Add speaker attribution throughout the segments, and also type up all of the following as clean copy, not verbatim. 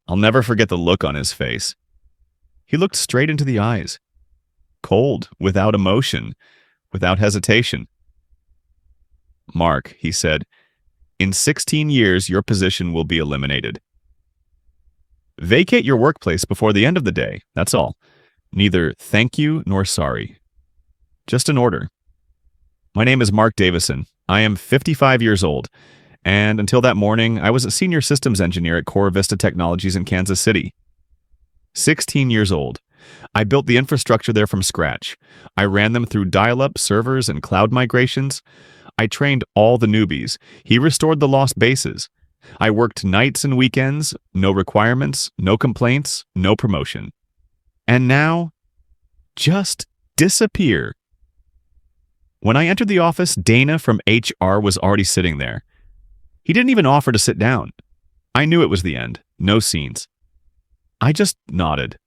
Speaker 1: I'll never forget the look on his face. He looked straight into the eyes, cold, without emotion, without hesitation. "Mark," he said, "in 16 years your position will be eliminated. Vacate your workplace before the end of the day, that's all. Neither thank you nor sorry. Just an order. My name is Mark Davison. I am 55 years old, and until that morning, I was a senior systems engineer at Core Vista Technologies in Kansas City. 16 years old. I built the infrastructure there from scratch. I ran them through dial-up servers and cloud migrations. I trained all the newbies. He restored the lost bases. I worked nights and weekends, no requirements, no complaints, no promotion. And now, just disappear." When I entered the office, Dana from HR was already sitting there. He didn't even offer to sit down. I knew it was the end. No scenes. I just nodded.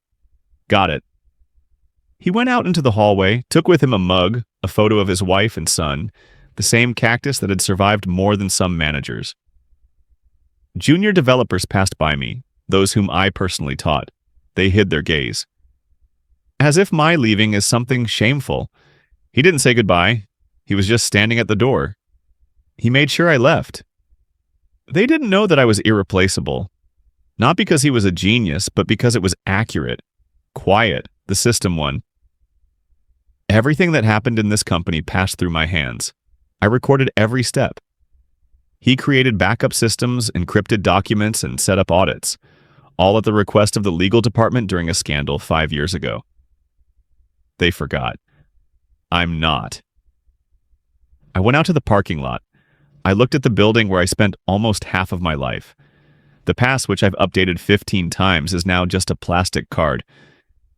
Speaker 1: Got it. He went out into the hallway, took with him a mug, a photo of his wife and son, the same cactus that had survived more than some managers. Junior developers passed by me, those whom I personally taught. They hid their gaze. As if my leaving is something shameful. He didn't say goodbye. He was just standing at the door. He made sure I left. They didn't know that I was irreplaceable. Not because he was a genius, but because it was accurate. Quiet, the system one. Everything that happened in this company passed through my hands. I recorded every step. He created backup systems, encrypted documents, and set up audits, all at the request of the legal department during a scandal 5 years ago. They forgot. I'm not. I went out to the parking lot. I looked at the building where I spent almost half of my life. The pass, which I've updated 15 times, is now just a plastic card.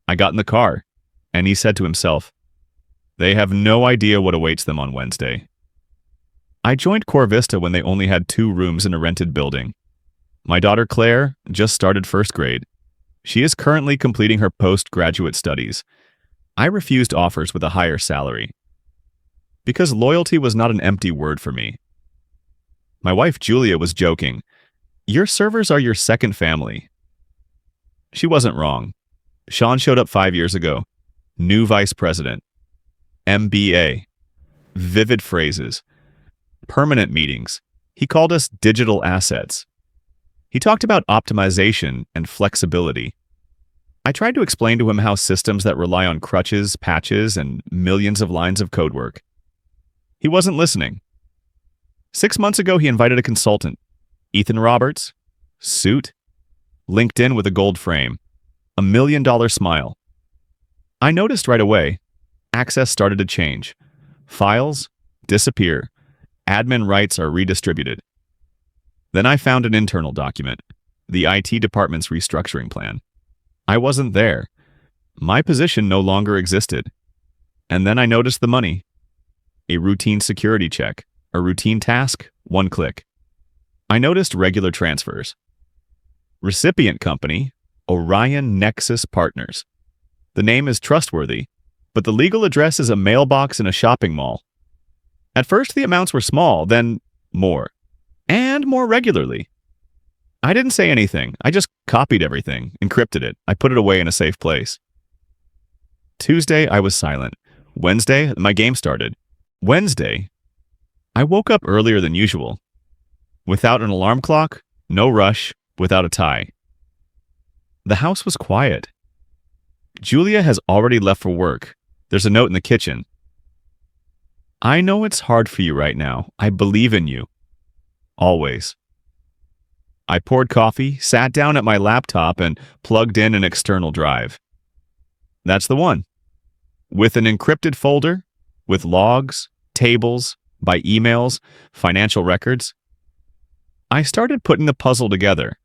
Speaker 1: I got in the car, and he said to himself, "They have no idea what awaits them on Wednesday." I joined Core Vista when they only had 2 rooms in a rented building. My daughter Claire just started first grade. She is currently completing her postgraduate studies. I refused offers with a higher salary, because loyalty was not an empty word for me. My wife Julia was joking, "Your servers are your second family." She wasn't wrong. Sean showed up 5 years ago. New vice president. MBA. Vivid phrases. Permanent meetings. He called us digital assets. He talked about optimization and flexibility. I tried to explain to him how systems that rely on crutches, patches, and millions of lines of code work. He wasn't listening. 6 months ago, he invited a consultant. Ethan Roberts. Suit. LinkedIn with a gold frame. $1 million smile. I noticed right away. Access started to change. Files disappear. Admin rights are redistributed. Then I found an internal document, the IT department's restructuring plan. I wasn't there. My position no longer existed. And then I noticed the money. A routine security check, a routine task, 1 click. I noticed regular transfers. Recipient company, Orion Nexus Partners. The name is trustworthy, but the legal address is a mailbox in a shopping mall. At first, the amounts were small, then more. And more regularly. I didn't say anything. I just copied everything, encrypted it. I put it away in a safe place. Tuesday, I was silent. Wednesday, my game started. Wednesday, I woke up earlier than usual. Without an alarm clock, no rush, without a tie. The house was quiet. Julia has already left for work. There's a note in the kitchen. "I know it's hard for you right now. I believe in you. Always." I poured coffee, sat down at my laptop, and plugged in an external drive. That's the one. With an encrypted folder, with logs, tables, by emails, financial records. I started putting the puzzle together.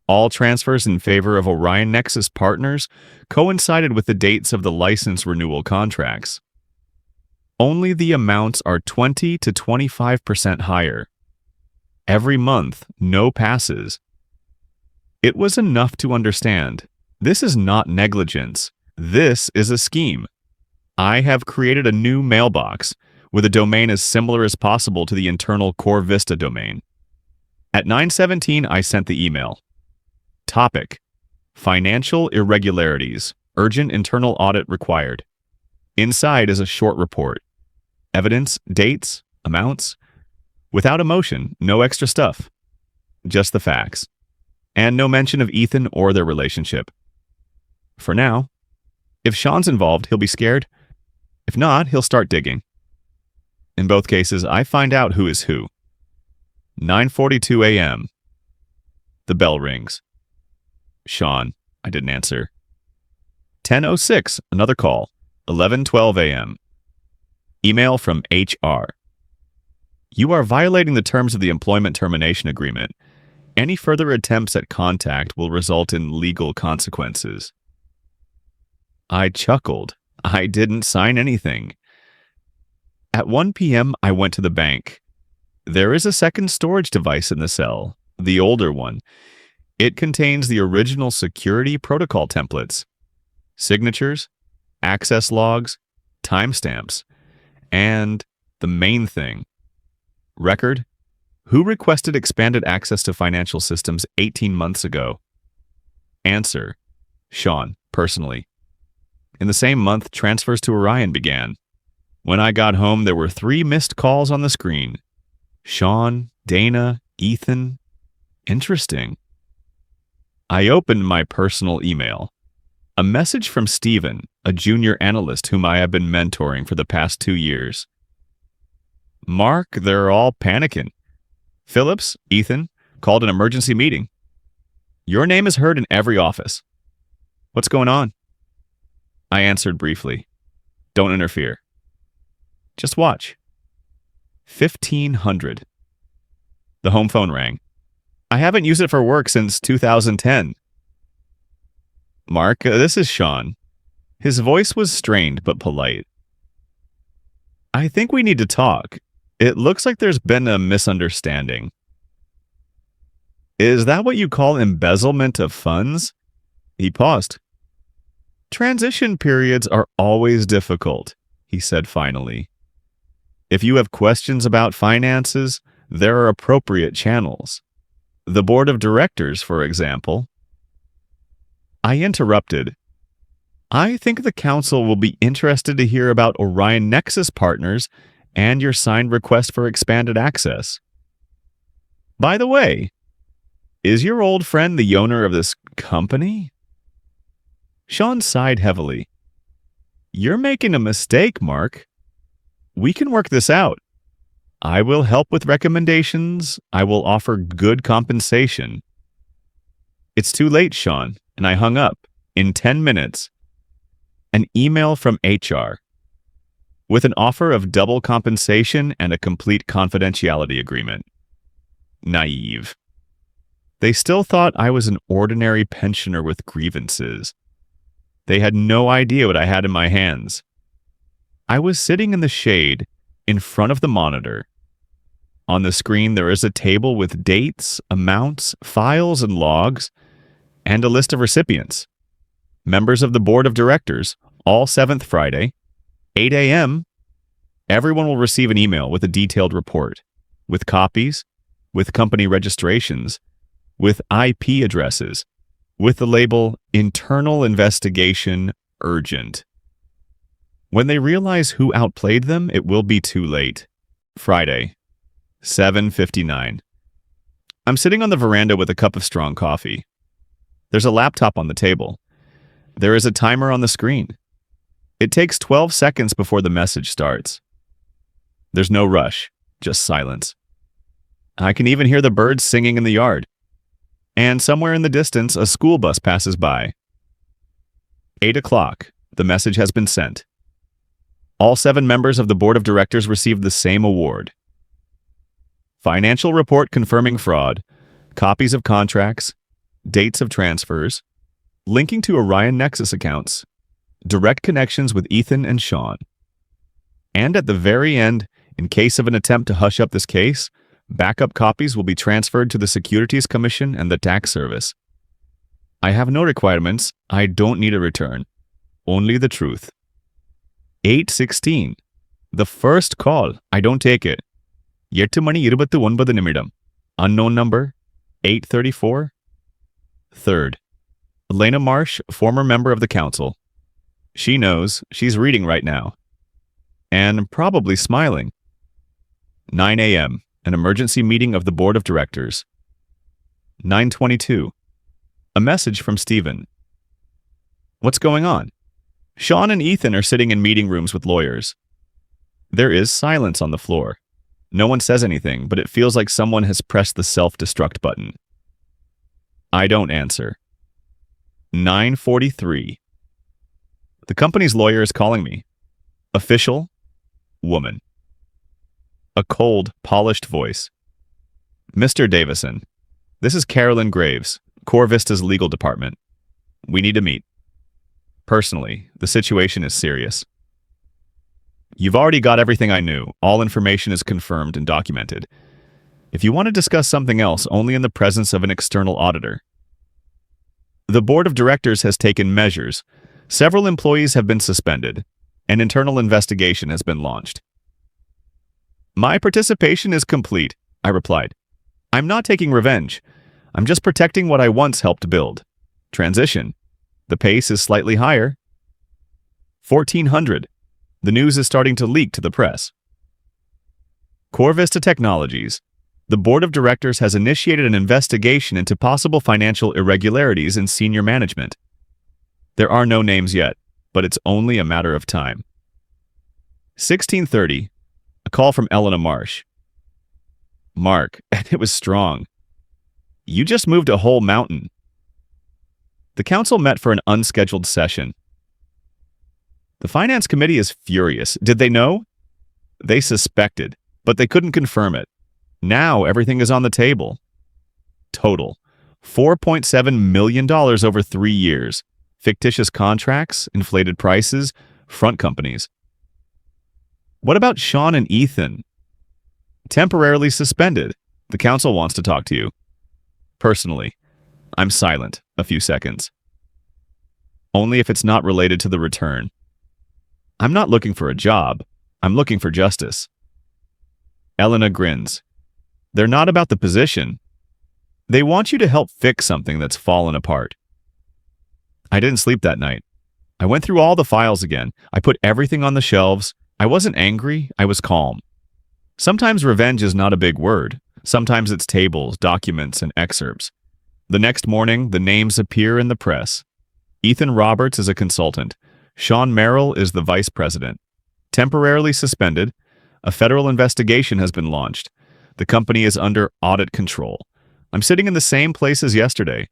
Speaker 1: All transfers in favor of Orion Nexus Partners coincided with the dates of the license renewal contracts. Only the amounts are 20 to 25% higher. Every month, no passes. It was enough to understand. This is not negligence. This is a scheme. I have created a new mailbox with a domain as similar as possible to the internal Core Vista domain. At 9:17, I sent the email. Topic: Financial irregularities. Urgent internal audit required. Inside is a short report. Evidence, dates, amounts. Without emotion, no extra stuff. Just the facts. And no mention of Ethan or their relationship. For now. If Sean's involved, he'll be scared. If not, he'll start digging. In both cases, I find out who is who. 9:42 a.m. The bell rings. Sean. I didn't answer. 10:06. Another call. 11:12 a.m. Email from HR. You are violating the terms of the employment termination agreement. Any further attempts at contact will result in legal consequences. I chuckled. I didn't sign anything. At 1 p.m., I went to the bank. There is a second storage device in the cell, the older one. It contains the original security protocol templates, signatures, access logs, timestamps, and the main thing. Record: who requested expanded access to financial systems 18 months ago? Answer: Sean, personally. In the same month, transfers to Orion began. When I got home, there were 3 missed calls on the screen. Sean, Dana, Ethan. Interesting. I opened my personal email. A message from Steven, a junior analyst whom I have been mentoring for the past 2 years. Mark, they're all panicking. Phillips, Ethan, called an emergency meeting. Your name is heard in every office. What's going on? I answered briefly. Don't interfere. Just watch. 1500. The home phone rang. I haven't used it for work since 2010. Mark, this is Sean. His voice was strained but polite. I think we need to talk. It looks like there's been a misunderstanding. Is that what you call embezzlement of funds? He paused. Transition periods are always difficult, he said finally. If you have questions about finances, there are appropriate channels. The board of directors, for example. I interrupted. I think the council will be interested to hear about Orion Nexus partners and your signed request for expanded access. By the way, is your old friend the owner of this company? Sean sighed heavily. You're making a mistake, Mark. We can work this out. I will help with recommendations. I will offer good compensation. It's too late, Sean, and I hung up. In 10 minutes. An email from HR. With an offer of double compensation and a complete confidentiality agreement. Naive. They still thought I was an ordinary pensioner with grievances. They had no idea what I had in my hands. I was sitting in the shade, in front of the monitor. On the screen there is a table with dates, amounts, files, and logs, and a list of recipients. Members of the board of directors, all 7th Friday, 8 a.m., everyone will receive an email with a detailed report, with copies, with company registrations, with IP addresses, with the label Internal Investigation Urgent. When they realize who outplayed them, it will be too late. Friday, 7:59. I'm sitting on the veranda with a cup of strong coffee. There's a laptop on the table. There is a timer on the screen. It takes 12 seconds before the message starts. There's no rush, just silence. I can even hear the birds singing in the yard. And somewhere in the distance, a school bus passes by. 8 o'clock. The message has been sent. All 7 members of the board of directors received the same award. Financial report confirming fraud, copies of contracts, dates of transfers, linking to Orion Nexus accounts, direct connections with Ethan and Sean. And at the very end, in case of an attempt to hush up this case, backup copies will be transferred to the Securities Commission and the Tax Service. I have no requirements. I don't need a return. Only the truth. 8:16. The first call. I don't take it. 8 மணி 29 நிமிடம். Unknown number. 8:34. Third, Elena Marsh, former member of the council. She knows. She's reading right now. And probably smiling. 9 a.m., an emergency meeting of the board of directors. 9:22, a message from Stephen. What's going on? Sean and Ethan are sitting in meeting rooms with lawyers. There is silence on the floor. No one says anything, but it feels like someone has pressed the self-destruct button. I don't answer. 9:43. The company's lawyer is calling me. Official, woman. A cold, polished voice. Mr. Davison, this is Carolyn Graves, Core Vista's legal department. We need to meet. Personally, the situation is serious. You've already got everything I knew. All information is confirmed and documented. If you want to discuss something else, only in the presence of an external auditor. The board of directors has taken measures. Several employees have been suspended. An internal investigation has been launched. My participation is complete, I replied. I'm not taking revenge. I'm just protecting what I once helped build. Transition. The pace is slightly higher. 1400. The news is starting to leak to the press. Core Vista Technologies. The board of directors has initiated an investigation into possible financial irregularities in senior management. There are no names yet, but it's only a matter of time. 16:30. A call from Elena Marsh. Mark, it was strong. You just moved a whole mountain. The council met for an unscheduled session. The finance committee is furious. Did they know? They suspected, but they couldn't confirm it. Now everything is on the table. Total, $4.7 million over 3 years. Fictitious contracts, inflated prices, front companies. What about Sean and Ethan? Temporarily suspended. The council wants to talk to you. Personally, I'm silent a few seconds. Only if it's not related to the return. I'm not looking for a job. I'm looking for justice. Elena grins. They're not about the position. They want you to help fix something that's fallen apart. I didn't sleep that night. I went through all the files again. I put everything on the shelves. I wasn't angry. I was calm. Sometimes revenge is not a big word. Sometimes it's tables, documents, and excerpts. The next morning, the names appear in the press. Ethan Roberts is a consultant. Sean Merrill is the vice president. Temporarily suspended. A federal investigation has been launched. The company is under audit control. I'm sitting in the same place as yesterday.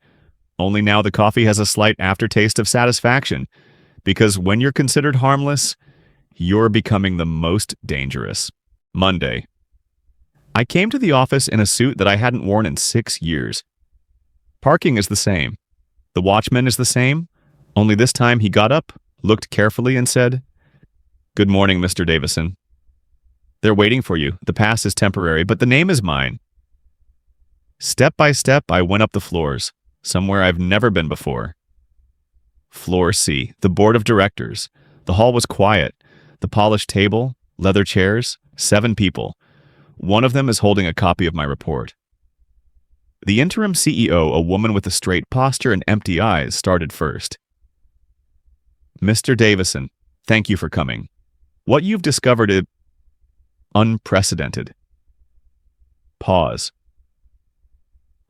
Speaker 1: Only now the coffee has a slight aftertaste of satisfaction. Because when you're considered harmless, you're becoming the most dangerous. Monday. I came to the office in a suit that I hadn't worn in 6 years. Parking is the same. The watchman is the same. Only this time he got up, looked carefully, and said, "Good morning, Mr. Davison. They're waiting for you. The pass is temporary, but the name is mine." Step by step, I went up the floors, somewhere I've never been before. Floor C, the board of directors. The hall was quiet. The polished table, leather chairs, 7 people. One of them is holding a copy of my report. The interim CEO, a woman with a straight posture and empty eyes, started first. Mr. Davison, thank you for coming. What you've discovered is unprecedented. Pause.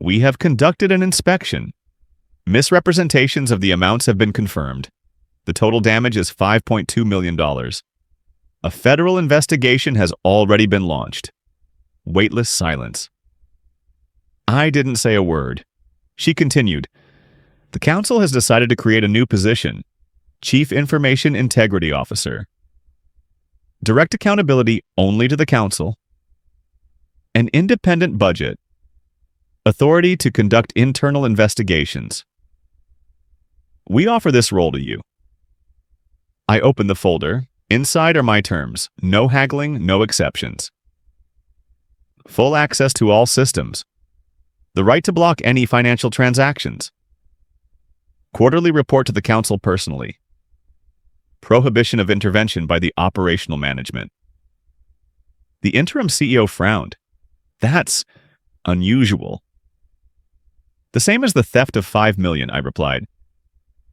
Speaker 1: We have conducted an inspection. Misrepresentations of the amounts have been confirmed. The total damage is $5.2 million. A federal investigation has already been launched. Weightless silence. I didn't say a word. She continued. The council has decided to create a new position, Chief Information Integrity Officer. Direct accountability only to the council. An independent budget. Authority to conduct internal investigations. We offer this role to you. I open the folder. Inside are my terms. No haggling, no exceptions. Full access to all systems. The right to block any financial transactions. Quarterly report to the council personally. Prohibition of intervention by the operational management. The interim CEO frowned. That's unusual. The same as the theft of 5 million, I replied.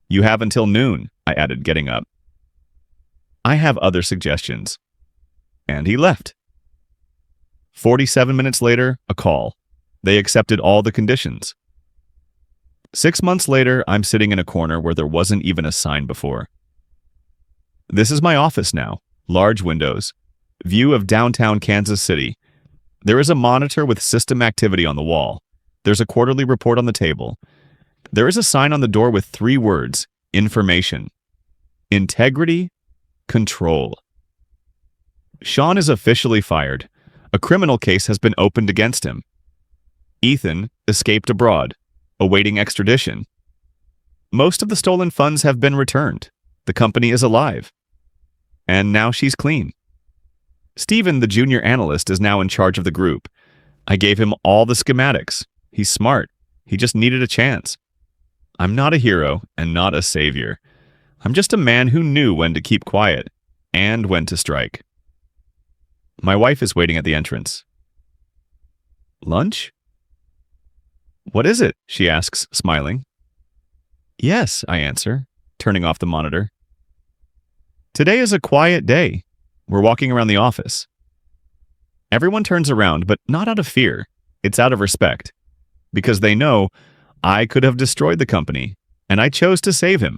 Speaker 1: You have until noon, I added, getting up. I have other suggestions. And he left. 47 minutes later, a call. They accepted all the conditions. 6 months later, I'm sitting in a corner where there wasn't even a sign before. This is my office now. Large windows. View of downtown Kansas City. There is a monitor with system activity on the wall. There's a quarterly report on the table. There is a sign on the door with 3 words: information. Integrity. Control. Sean is officially fired. A criminal case has been opened against him. Ethan escaped abroad, awaiting extradition. Most of the stolen funds have been returned. The company is alive. And now she's clean. Steven, the junior analyst, is now in charge of the group. I gave him all the schematics. He's smart. He just needed a chance. I'm not a hero and not a savior. I'm just a man who knew when to keep quiet and when to strike. My wife is waiting at the entrance. Lunch? What is it? She asks, smiling. Yes, I answer, turning off the monitor. Today is a quiet day. We're walking around the office. Everyone turns around, but not out of fear. It's out of respect. Because they know I could have destroyed the company, and I chose to save him.